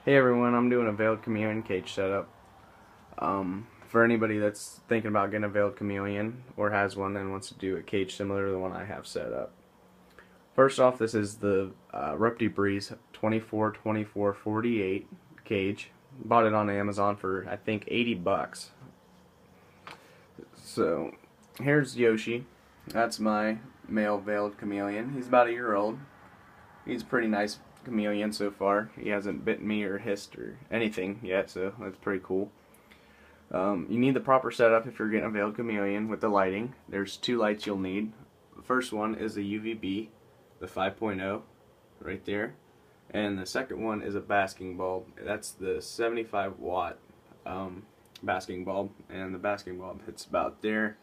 Hey everyone, I'm doing a veiled chameleon cage setup. For anybody that's thinking about getting a veiled chameleon or has one and wants to do a cage similar to the one I have set up. First off, this is the Rupti Breeze 24-24-48 cage. Bought it on Amazon for I think 80 bucks. So here's Yoshi. That's my male veiled chameleon. He's about a year old. He's a pretty nice chameleon so far. He hasn't bitten me or hissed or anything yet, so that's pretty cool. You need the proper setup if you're getting a veiled chameleon with the lighting. There's two lights you'll need. The first one is a UVB, the 5.0, right there. And the second one is a basking bulb. That's the 75 watt basking bulb, and the basking bulb hits about there.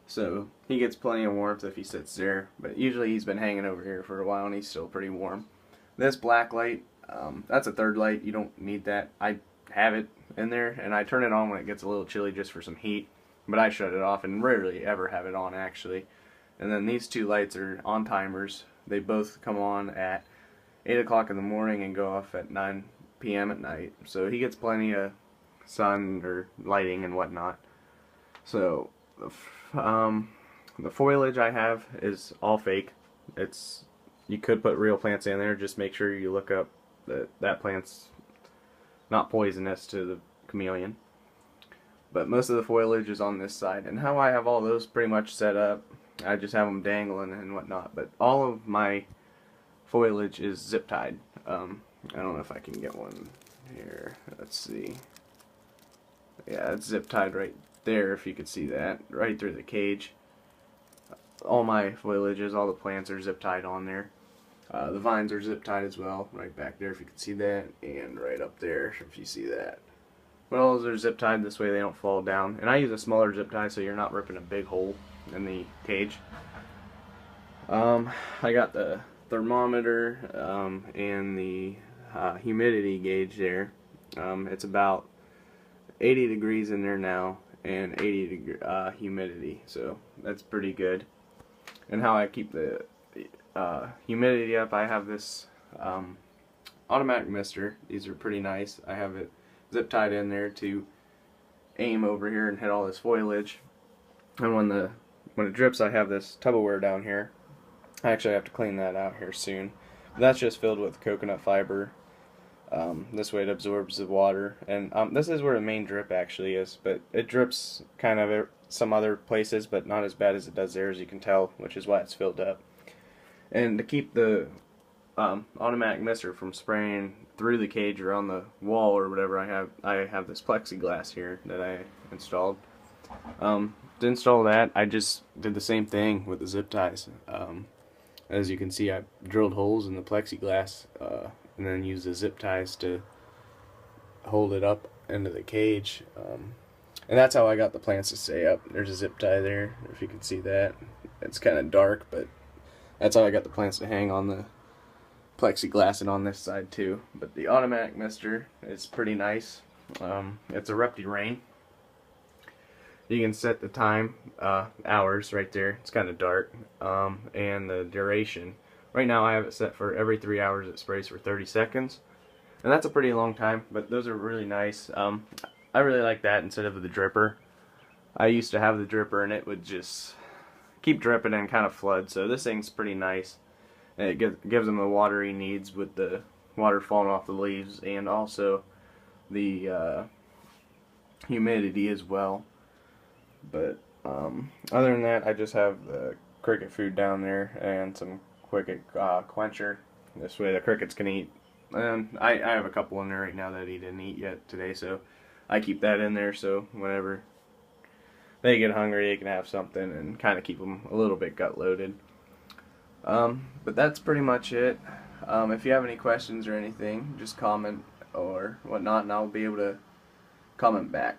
So he gets plenty of warmth if he sits there, but usually he's been hanging over here for a while and he's still pretty warm. This black light, that's a third light. You don't need that. I have it in there and I turn it on when it gets a little chilly just for some heat, but I shut it off and rarely ever have it on actually. And then these two lights are on timers. They both come on at 8 o'clock in the morning and go off at 9 p.m. at night. So he gets plenty of sun or lighting and whatnot. So the foliage I have is all fake. You could put real plants in there. Just make sure you look up that plant's not poisonous to the chameleon. But most of the foliage is on this side. And how I have all those pretty much set up, I just have them dangling and whatnot. But all of my foliage is zip tied. I don't know if I can get one here. Let's see. Yeah, it's zip tied right there, if you could see that, right through the cage. All my foliages, all the plants are zip tied on there. The vines are zip tied as well, right back there if you can see that, and right up there if you see that. But all those are zip tied this way they don't fall down. And I use a smaller zip tie so you're not ripping a big hole in the cage. I got the thermometer and the humidity gauge there. It's about 80 degrees in there now and 80 degree humidity, so that's pretty good. And how I keep the humidity up, I have this automatic mister. These are pretty nice. I have it zip tied in there to aim over here and hit all this foliage. And when it drips, I have this Tupperware down here. I actually have to clean that out here soon. But that's just filled with coconut fiber. This way it absorbs the water, and this is where the main drip actually is, but it drips kind of some other places, but not as bad as it does there, as you can tell, which is why it's filled up. And to keep the automatic mister from spraying through the cage or on the wall or whatever, I have this plexiglass here that I installed. To install that, I just did the same thing with the zip ties. As you can see, I drilled holes in the plexiglass and then used the zip ties to hold it up into the cage. And that's how I got the plants to stay up. There's a zip tie there, if you can see that. It's kind of dark, but that's how I got the plants to hang on the plexiglass and on this side too. But the automatic mister is pretty nice. It's a Rupti Rain. You can set the time, hours right there. It's kind of dark. And the duration. Right now I have it set for every 3 hours it sprays for 30 seconds. And that's a pretty long time, but those are really nice. I really like that instead of the dripper. I used to have the dripper and it would just keep dripping and kind of flood. So this thing's pretty nice. And it gives him the water he needs with the water falling off the leaves, and also the humidity as well. But other than that, I just have the cricket food down there and some cricket quencher. This way the crickets can eat. And I have a couple in there right now that he didn't eat yet today, so I keep that in there so whenever they get hungry they can have something and kind of keep them a little bit gut loaded. But that's pretty much it. If you have any questions or anything, just comment or whatnot and I'll be able to comment back.